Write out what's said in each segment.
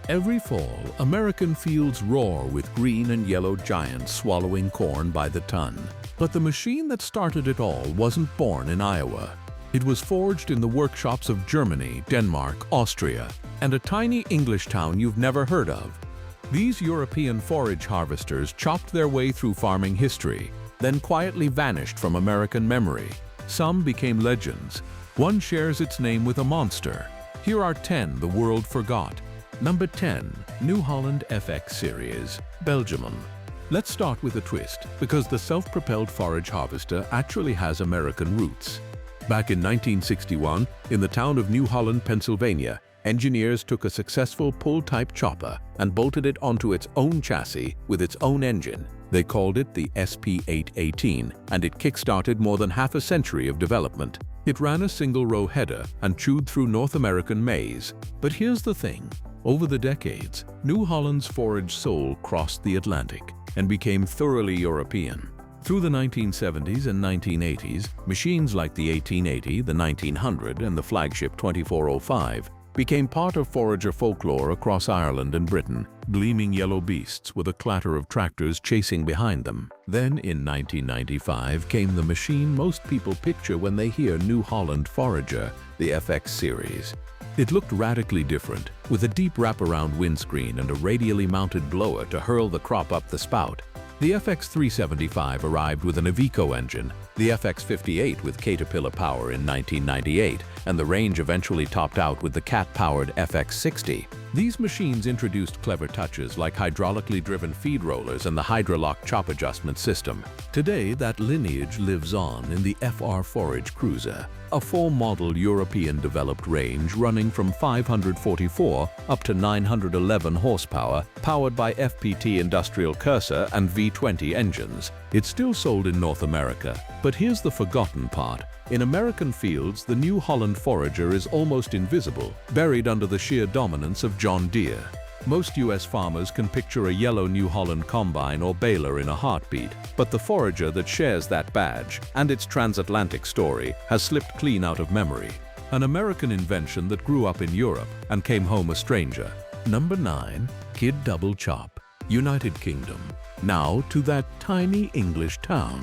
Every fall, American fields roar with green and yellow giants swallowing corn by the ton. But the machine that started it all wasn't born in Iowa. It was forged in the workshops of Germany, Denmark, Austria, and a tiny English town you've never heard of. These European forage harvesters chopped their way through farming history, then quietly vanished from American memory. Some became legends. One shares its name with a monster. Here are 10 the world forgot. Number 10. New Holland FX Series, Belgium. Let's start with a twist, because the self-propelled forage harvester actually has American roots. Back in 1961, in the town of New Holland, Pennsylvania, engineers took a successful pull-type chopper and bolted it onto its own chassis with its own engine. They called it the SP818, and it kick-started more than half a century of development. It ran a single-row header and chewed through North American maize. But here's the thing. Over the decades, New Holland's forage soul crossed the Atlantic and became thoroughly European. Through the 1970s and 1980s, machines like the 1880, the 1900, and the flagship 2405 became part of forager folklore across Ireland and Britain, gleaming yellow beasts with a clatter of tractors chasing behind them. Then, in 1995, came the machine most people picture when they hear New Holland Forager, the FX series. It looked radically different, with a deep wraparound windscreen and a radially mounted blower to hurl the crop up the spout. The FX375 arrived with an Iveco engine, the FX58 with Caterpillar power in 1998, and the range eventually topped out with the Cat-powered FX60. These machines introduced clever touches like hydraulically driven feed rollers and the Hydrolock chop adjustment system. Today, that lineage lives on in the FR Forage Cruiser, a full-model European-developed range running from 544 up to 911 horsepower, powered by FPT Industrial Cursor and V20 engines. It's still sold in North America, but here's the forgotten part. In American fields, the New Holland Forager is almost invisible, buried under the sheer dominance of John Deere. Most U.S. farmers can picture a yellow New Holland combine or baler in a heartbeat, but the Forager that shares that badge and its transatlantic story has slipped clean out of memory. An American invention that grew up in Europe and came home a stranger. Number 9. Kidd Double Chop, United Kingdom. Now to that tiny English town.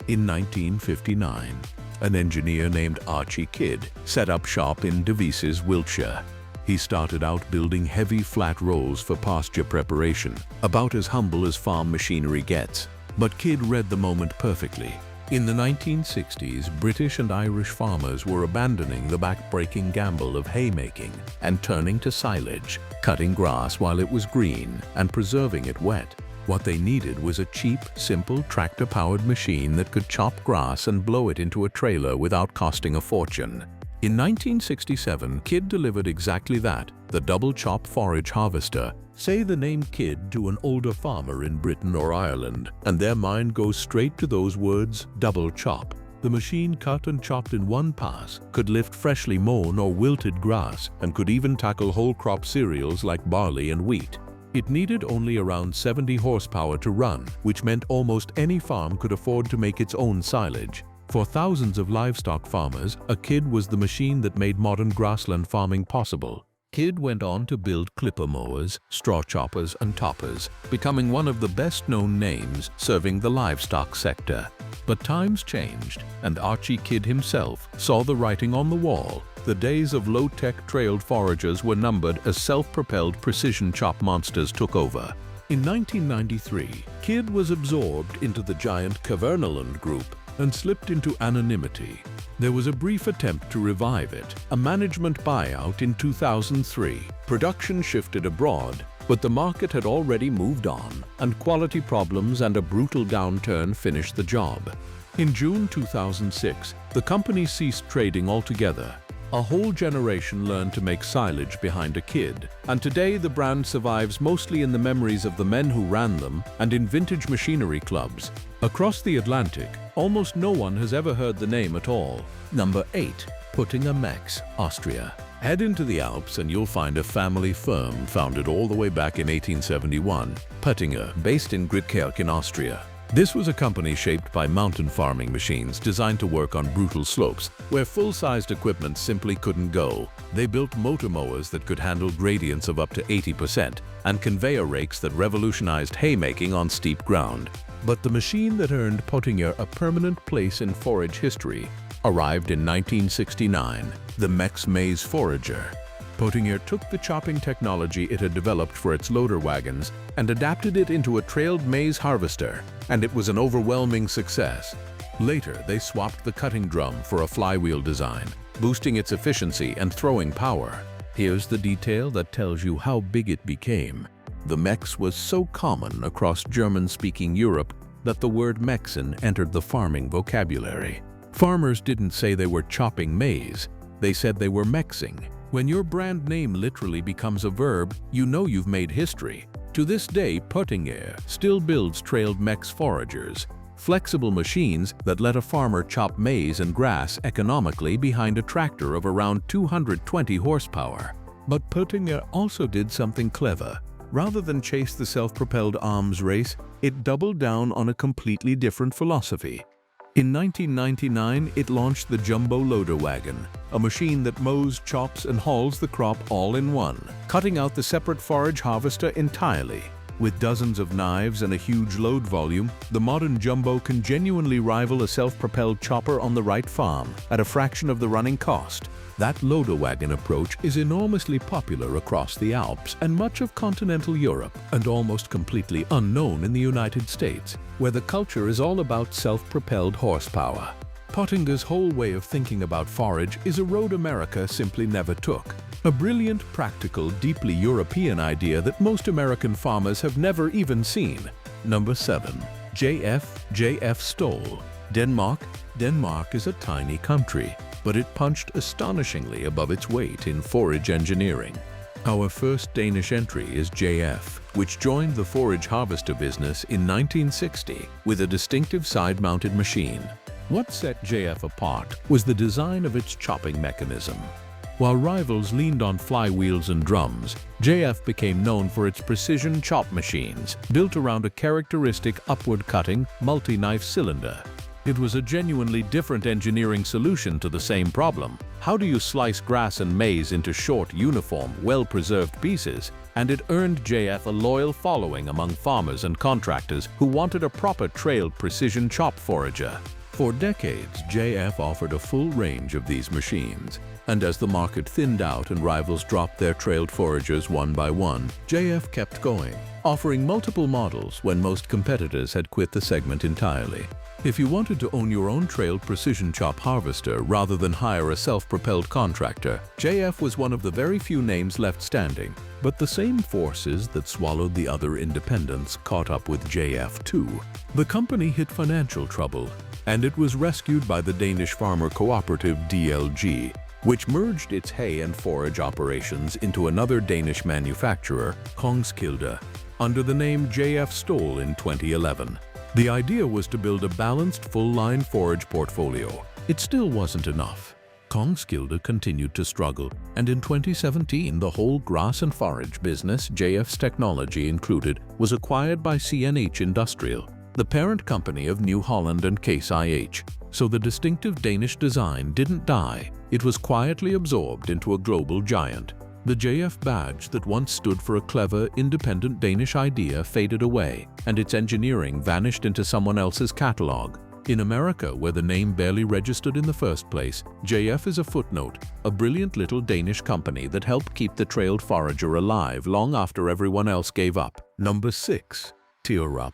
In 1959, an engineer named Archie Kidd set up shop in Devizes, Wiltshire. He started out building heavy flat rolls for pasture preparation, about as humble as farm machinery gets. But Kidd read the moment perfectly. In the 1960s, British and Irish farmers were abandoning the back-breaking gamble of haymaking and turning to silage, cutting grass while it was green and preserving it wet. What they needed was a cheap, simple tractor-powered machine that could chop grass and blow it into a trailer without costing a fortune. In 1967, Kidd delivered exactly that, the double chop forage harvester. Say the name Kidd to an older farmer in Britain or Ireland, and their mind goes straight to those words, double chop. The machine cut and chopped in one pass, could lift freshly mown or wilted grass, and could even tackle whole crop cereals like barley and wheat. It needed only around 70 horsepower to run, which meant almost any farm could afford to make its own silage. For thousands of livestock farmers, a Kidd was the machine that made modern grassland farming possible. Kidd went on to build clipper mowers, straw choppers, and toppers, becoming one of the best-known names serving the livestock sector. But times changed, and Archie Kidd himself saw the writing on the wall. The days of low-tech trailed foragers were numbered as self-propelled precision chop monsters took over. In 1993, Kidd was absorbed into the giant Kverneland Group and slipped into anonymity. There was a brief attempt to revive it, a management buyout in 2003. Production shifted abroad, but the market had already moved on, and quality problems and a brutal downturn finished the job. In June 2006, the company ceased trading altogether. A whole generation learned to make silage behind a Kidd, and today the brand survives mostly in the memories of the men who ran them and in vintage machinery clubs. Across the Atlantic, almost no one has ever heard the name at all. Number 8. Pöttinger MEX, Austria. Head into the Alps and you'll find a family firm founded all the way back in 1871, Pöttinger, based in Grittkirch in Austria. This was a company shaped by mountain farming machines designed to work on brutal slopes where full-sized equipment simply couldn't go. They built motor mowers that could handle gradients of up to 80% and conveyor rakes that revolutionized haymaking on steep ground. But the machine that earned Pöttinger a permanent place in forage history arrived in 1969, the MEX maize forager. Pöttinger took the chopping technology it had developed for its loader wagons and adapted it into a trailed maize harvester, and it was an overwhelming success. Later, they swapped the cutting drum for a flywheel design, boosting its efficiency and throwing power. Here's the detail that tells you how big it became. The MEX was so common across German-speaking Europe that the word Mexen entered the farming vocabulary. Farmers didn't say they were chopping maize, they said they were mexing. When your brand name literally becomes a verb, you know you've made history. To this day, Pöttinger still builds trailed MEX foragers, flexible machines that let a farmer chop maize and grass economically behind a tractor of around 220 horsepower. But Pöttinger also did something clever. Rather than chase the self-propelled arms race, it doubled down on a completely different philosophy. In 1999, it launched the Jumbo Loader Wagon, a machine that mows, chops, and hauls the crop all in one, cutting out the separate forage harvester entirely. With dozens of knives and a huge load volume, the modern Jumbo can genuinely rival a self-propelled chopper on the right farm at a fraction of the running cost. That loader wagon approach is enormously popular across the Alps and much of continental Europe, and almost completely unknown in the United States, where the culture is all about self-propelled horsepower. Pöttinger's whole way of thinking about forage is a road America simply never took. A brilliant, practical, deeply European idea that most American farmers have never even seen. Number 7. JF-Stoll. Denmark is a tiny country, but it punched astonishingly above its weight in forage engineering. Our first Danish entry is JF, which joined the forage harvester business in 1960 with a distinctive side-mounted machine. What set JF apart was the design of its chopping mechanism. While rivals leaned on flywheels and drums, JF became known for its precision chop machines, built around a characteristic upward-cutting, multi-knife cylinder. It was a genuinely different engineering solution to the same problem. How do you slice grass and maize into short, uniform, well-preserved pieces? And it earned JF a loyal following among farmers and contractors who wanted a proper trailed precision chop forager. For decades, JF offered a full range of these machines. And as the market thinned out and rivals dropped their trailed foragers one by one, JF kept going, offering multiple models when most competitors had quit the segment entirely. If you wanted to own your own trailed precision chop harvester rather than hire a self-propelled contractor, JF was one of the very few names left standing. But the same forces that swallowed the other independents caught up with JF too. The company hit financial trouble, and it was rescued by the Danish farmer cooperative DLG, which merged its hay and forage operations into another Danish manufacturer, Kongsgilde, under the name JF-Stoll in 2011. The idea was to build a balanced, full-line forage portfolio. It still wasn't enough. Kongsgilde continued to struggle, and in 2017, the whole grass and forage business, JF's technology included, was acquired by CNH Industrial, the parent company of New Holland and Case IH. So the distinctive Danish design didn't die. It was quietly absorbed into a global giant. The JF badge that once stood for a clever, independent Danish idea faded away, and its engineering vanished into someone else's catalog. In America, where the name barely registered in the first place, JF is a footnote, a brilliant little Danish company that helped keep the trailed forager alive long after everyone else gave up. Number 6. Taarup.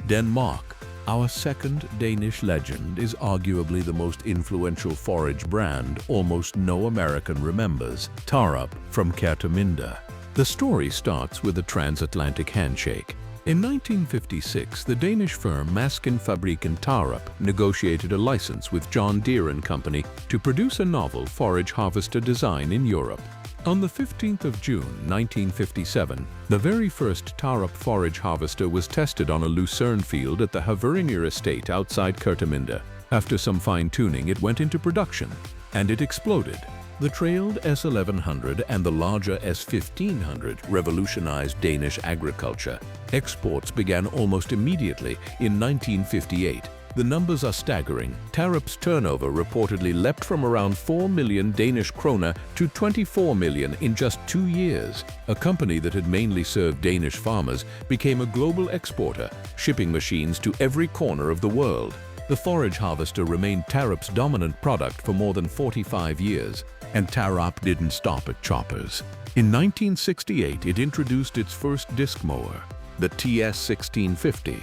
Denmark. Our second Danish legend is arguably the most influential forage brand almost no American remembers, Taarup from Kerteminde. The story starts with a transatlantic handshake. In 1956, the Danish firm Maskinfabriken Taarup negotiated a license with John Deere & Company to produce a novel forage harvester design in Europe. On the 15th of June 1957, the very first Taarup forage harvester was tested on a lucerne field at the Havringer estate outside Kerteminde. After some fine-tuning, it went into production, and it exploded. The trailed S1100 and the larger S1500 revolutionized Danish agriculture, Exports began almost immediately in 1958. The numbers are staggering. Taarup's turnover reportedly leapt from around 4 million Danish krone to 24 million in just 2 years. A company that had mainly served Danish farmers became a global exporter, shipping machines to every corner of the world. The forage harvester remained Taarup's dominant product for more than 45 years, and Taarup didn't stop at choppers. In 1968, it introduced its first disc mower, the TS1650.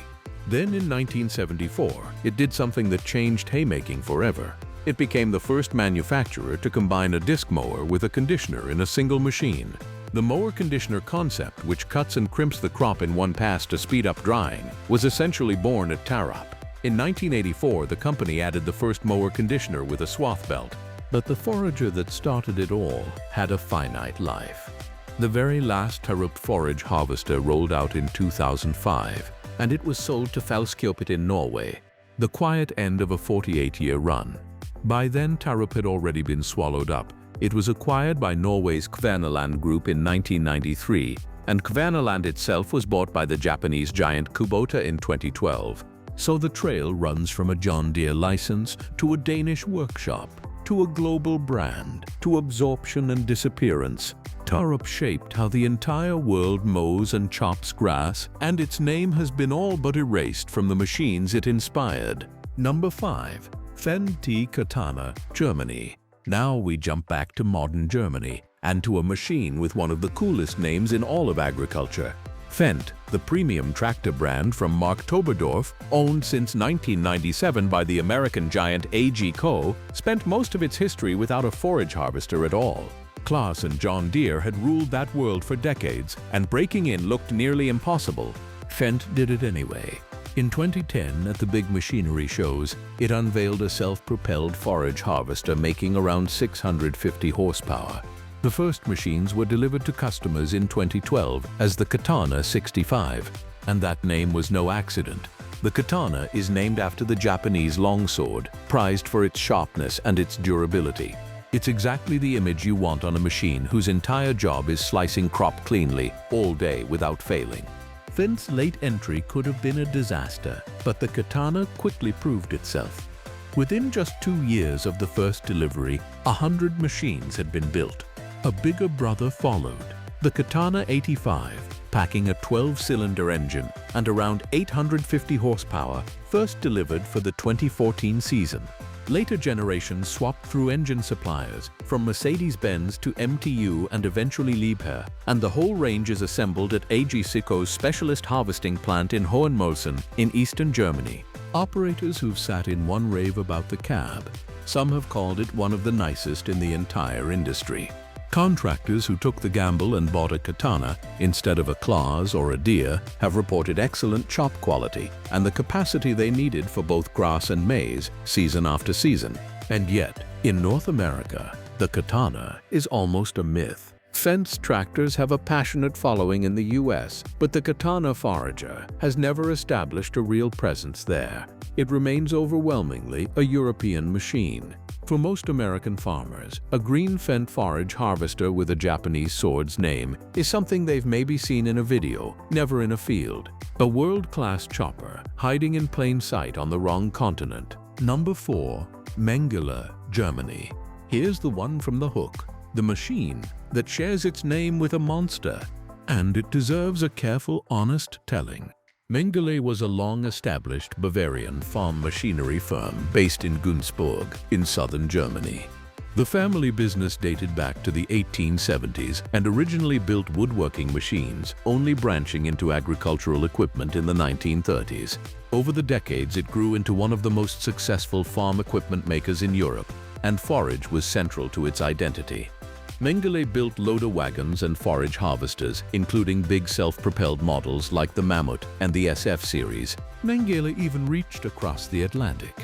Then in 1974, it did something that changed haymaking forever. It became the first manufacturer to combine a disc mower with a conditioner in a single machine. The mower conditioner concept, which cuts and crimps the crop in one pass to speed up drying, was essentially born at Taarup. In 1984, the company added the first mower conditioner with a swath belt. But the forager that started it all had a finite life. The very last Taarup forage harvester rolled out in 2005. And it was sold to Falskjøpet in Norway, the quiet end of a 48-year run. By then, Taarup had already been swallowed up. It was acquired by Norway's Kvaernerland Group in 1993, and Kvaernerland itself was bought by the Japanese giant Kubota in 2012. So the trail runs from a John Deere license to a Danish workshop, to a global brand, to absorption and disappearance. Taarup shaped how the entire world mows and chops grass, and its name has been all but erased from the machines it inspired. Number 5. Fendt Katana, Germany. Now we jump back to modern Germany, and to a machine with one of the coolest names in all of agriculture. Fendt, the premium tractor brand from Marktoberdorf, owned since 1997 by the American giant AG Co., spent most of its history without a forage harvester at all. Claas and John Deere had ruled that world for decades, and breaking in looked nearly impossible. Fendt did it anyway. In 2010, at the big machinery shows, it unveiled a self-propelled forage harvester making around 650 horsepower. The first machines were delivered to customers in 2012 as the Katana 65, and that name was no accident. The Katana is named after the Japanese longsword, prized for its sharpness and its durability. It's exactly the image you want on a machine whose entire job is slicing crop cleanly, all day without failing. Fendt's late entry could have been a disaster, but the Katana quickly proved itself. Within just 2 years of the first delivery, 100 machines had been built. A bigger brother followed, the Katana 85, packing a 12-cylinder engine and around 850 horsepower, first delivered for the 2014 season. Later generations swapped through engine suppliers, from Mercedes-Benz to MTU and eventually Liebherr, and the whole range is assembled at AG Siko's specialist harvesting plant in Hohenmausen in eastern Germany. Operators who've sat in one rave about the cab. Some have called it one of the nicest in the entire industry. Contractors who took the gamble and bought a Katana instead of a Claas or a Deere have reported excellent chop quality and the capacity they needed for both grass and maize season after season. And yet, in North America, the Katana is almost a myth. Fendt's tractors have a passionate following in the US, but the Katana forager has never established a real presence there. It remains overwhelmingly a European machine. For most American farmers, a green Fendt forage harvester with a Japanese sword's name is something they've maybe seen in a video, never in a field. A world-class chopper hiding in plain sight on the wrong continent. Number 4. Mengele, Germany. Here's the one from the hook. The machine that shares its name with a monster, and it deserves a careful, honest telling. Mengele was a long-established Bavarian farm machinery firm based in Günzburg in southern Germany. The family business dated back to the 1870s and originally built woodworking machines, only branching into agricultural equipment in the 1930s. Over the decades, it grew into one of the most successful farm equipment makers in Europe, and forage was central to its identity. Mengele built loader wagons and forage harvesters, including big self-propelled models like the Mammoth and the SF series. Mengele even reached across the Atlantic.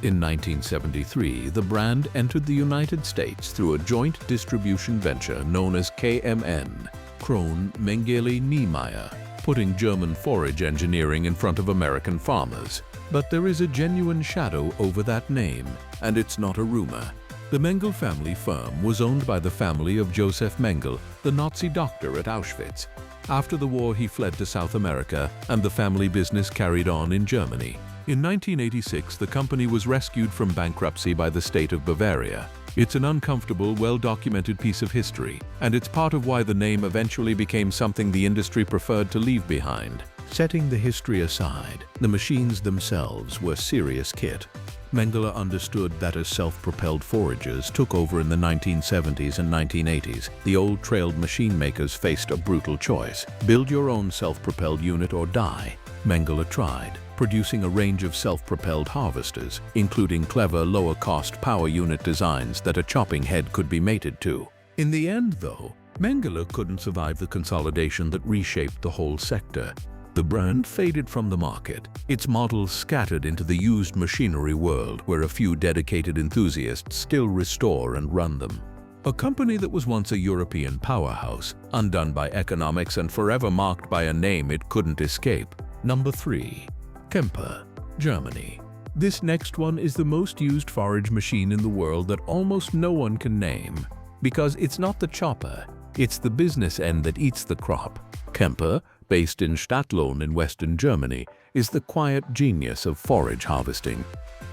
In 1973, the brand entered the United States through a joint distribution venture known as KMN, Krone Mengele Niemeyer, putting German forage engineering in front of American farmers. But there is a genuine shadow over that name, and it's not a rumor. The Mengele family firm was owned by the family of Joseph Mengele, the Nazi doctor at Auschwitz. After the war, he fled to South America, and the family business carried on in Germany. In 1986, the company was rescued from bankruptcy by the state of Bavaria. It's an uncomfortable, well-documented piece of history, and it's part of why the name eventually became something the industry preferred to leave behind. Setting the history aside, the machines themselves were serious kit. Mengele understood that as self-propelled foragers took over in the 1970s and 1980s, the old trailed machine makers faced a brutal choice: build your own self-propelled unit or die. Mengele tried, producing a range of self-propelled harvesters, including clever, lower-cost power unit designs that a chopping head could be mated to. In the end, though, Mengele couldn't survive the consolidation that reshaped the whole sector. The brand faded from the market, its models scattered into the used machinery world where a few dedicated enthusiasts still restore and run them. A company that was once a European powerhouse, undone by economics and forever marked by a name it couldn't escape. Number 3. Kemper, Germany. This next one is the most used forage machine in the world that almost no one can name, because it's not the chopper, it's the business end that eats the crop. Kemper, based in Stadtlohn in western Germany, is the quiet genius of forage harvesting.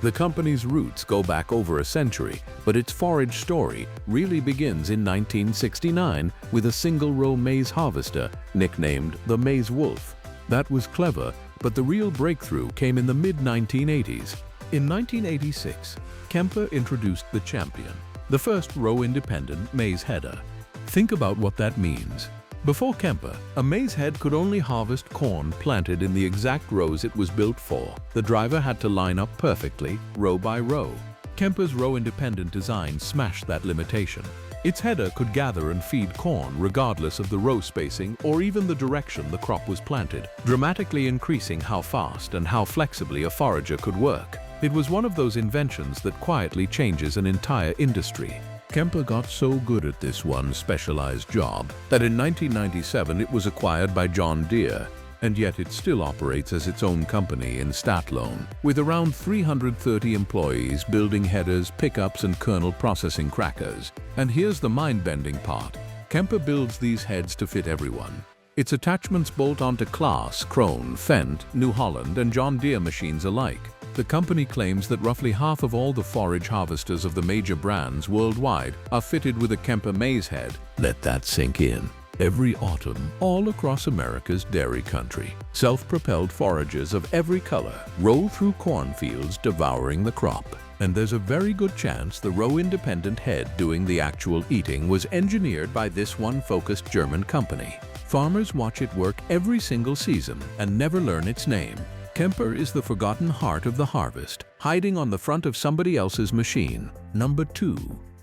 The company's roots go back over a century, but its forage story really begins in 1969 with a single-row maize harvester nicknamed the Maize Wolf. That was clever, but the real breakthrough came in the mid-1980s. In 1986, Kemper introduced the Champion, the first row-independent maize header. Think about what that means. Before Kemper, a maize head could only harvest corn planted in the exact rows it was built for. The driver had to line up perfectly, row by row. Kemper's row-independent design smashed that limitation. Its header could gather and feed corn regardless of the row spacing or even the direction the crop was planted, dramatically increasing how fast and how flexibly a forager could work. It was one of those inventions that quietly changes an entire industry. Kemper got so good at this one specialized job that in 1997 it was acquired by John Deere, and yet it still operates as its own company in Stadtlohn, with around 330 employees building headers, pickups, and kernel processing crackers. And here's the mind-bending part. Kemper builds these heads to fit everyone. Its attachments bolt onto Claas, Krone, Fendt, New Holland, and John Deere machines alike. The company claims that roughly half of all the forage harvesters of the major brands worldwide are fitted with a Kemper maize head. Let that sink in. Every autumn, all across America's dairy country, self-propelled foragers of every color roll through cornfields devouring the crop. And there's a very good chance the row-independent head doing the actual eating was engineered by this one focused German company. Farmers watch it work every single season and never learn its name. Kemper is the forgotten heart of the harvest, hiding on the front of somebody else's machine. Number 2.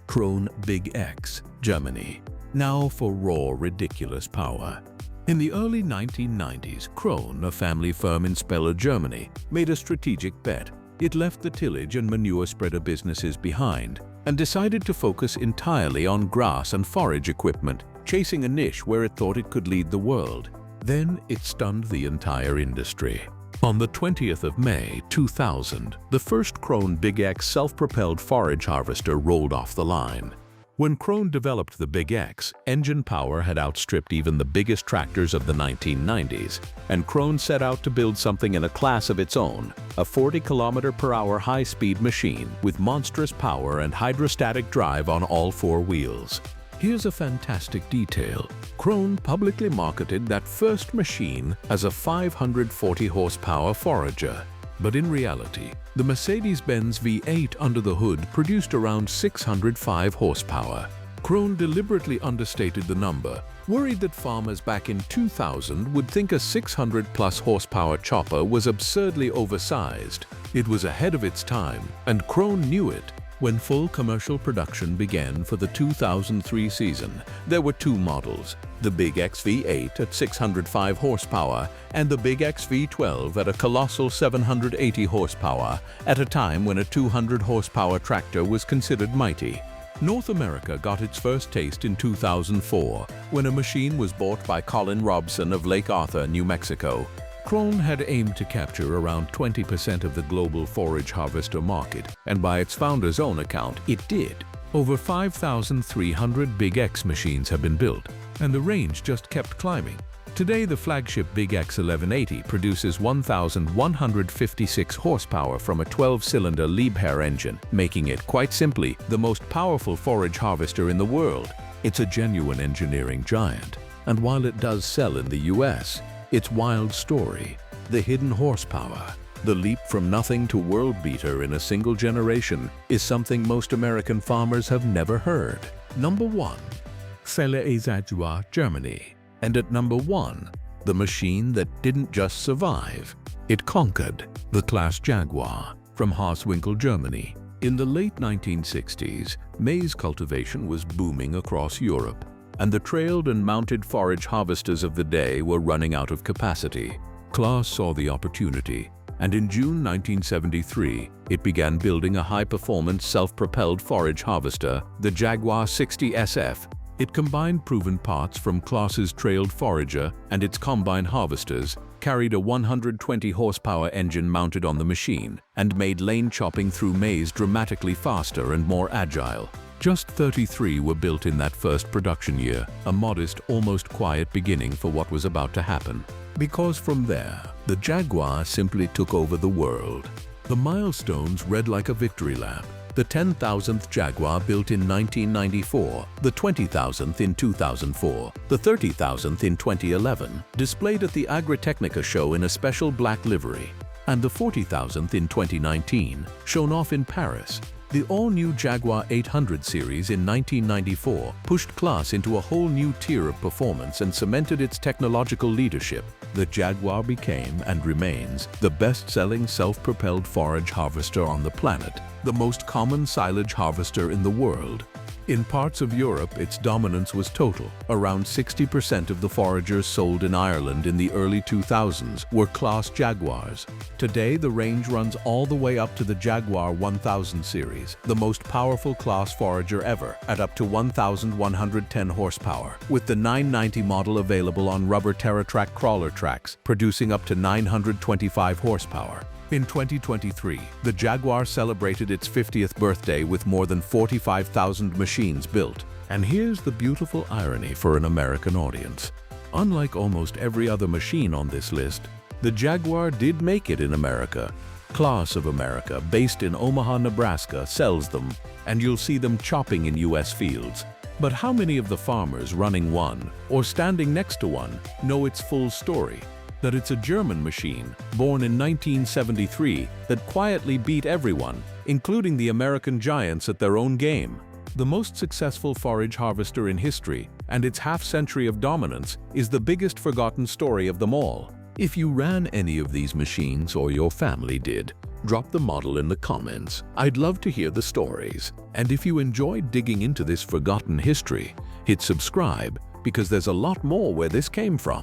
Krone BiG X, Germany. Now for raw, ridiculous power. In the early 1990s, Krone, a family firm in Speller, Germany, made a strategic bet. It left the tillage and manure spreader businesses behind and decided to focus entirely on grass and forage equipment, chasing a niche where it thought it could lead the world. Then it stunned the entire industry. On the 20th of May 2000, the first Krone BiG X self-propelled forage harvester rolled off the line. When Krone developed the BiG X, engine power had outstripped even the biggest tractors of the 1990s, and Krone set out to build something in a class of its own, a 40-kilometer-per-hour high-speed machine with monstrous power and hydrostatic drive on all four wheels. Here's a fantastic detail. Krone publicly marketed that first machine as a 540-horsepower forager. But in reality, the Mercedes-Benz V8 under the hood produced around 605 horsepower. Krone deliberately understated the number, worried that farmers back in 2000 would think a 600-plus horsepower chopper was absurdly oversized. It was ahead of its time, and Krone knew it. When full commercial production began for the 2003 season, there were two models, the BiG X V8 at 605 horsepower and the BiG X V12 at a colossal 780 horsepower, at a time when a 200 horsepower tractor was considered mighty. North America got its first taste in 2004, when a machine was bought by Colin Robson of Lake Arthur, New Mexico. Krone had aimed to capture around 20% of the global forage harvester market, and by its founder's own account, it did. Over 5,300 BiG X machines have been built, and the range just kept climbing. Today, the flagship BiG X 1180 produces 1,156 horsepower from a 12-cylinder Liebherr engine, making it, quite simply, the most powerful forage harvester in the world. It's a genuine engineering giant, and while it does sell in the US, its wild story, the hidden horsepower, the leap from nothing to world beater in a single generation, is something most American farmers have never heard. Number 1. Claas Jaguar, Germany. And at number 1, the machine that didn't just survive, it conquered, the Claas Jaguar from Haaswinkel, Germany. In the late 1960s, maize cultivation was booming across Europe, and the trailed and mounted forage harvesters of the day were running out of capacity. Claas saw the opportunity, and in June 1973, it began building a high-performance self-propelled forage harvester, the Jaguar 60 SF. It combined proven parts from Claas's trailed forager and its combine harvesters, carried a 120 horsepower engine mounted on the machine, and made lane chopping through maize dramatically faster and more agile. Just 33 were built in that first production year, a modest, almost quiet beginning for what was about to happen. Because from there, the Jaguar simply took over the world. The milestones read like a victory lap. The 10,000th Jaguar built in 1994, the 20,000th in 2004, the 30,000th in 2011, displayed at the Agritechnica show in a special black livery, and the 40,000th in 2019, shown off in Paris. The all-new Jaguar 800 series in 1994 pushed Claas into a whole new tier of performance and cemented its technological leadership. The Jaguar became, and remains, the best-selling self-propelled forage harvester on the planet, the most common silage harvester in the world. In parts of Europe, its dominance was total. Around 60% of the foragers sold in Ireland in the early 2000s were Claas Jaguars. Today, the range runs all the way up to the Jaguar 1000 series, the most powerful Claas forager ever, at up to 1,110 horsepower, with the 990 model available on rubber TerraTrack crawler tracks, producing up to 925 horsepower. In 2023, the Jaguar celebrated its 50th birthday with more than 45,000 machines built. And here's the beautiful irony for an American audience. Unlike almost every other machine on this list, the Jaguar did make it in America. Claas of America, based in Omaha, Nebraska, sells them, and you'll see them chopping in US fields. But how many of the farmers running one, or standing next to one, know its full story? That it's a German machine, born in 1973, that quietly beat everyone, including the American giants at their own game. The most successful forage harvester in history, and its half-century of dominance, is the biggest forgotten story of them all. If you ran any of these machines, or your family did, drop the model in the comments. I'd love to hear the stories. And if you enjoyed digging into this forgotten history, hit subscribe, because there's a lot more where this came from.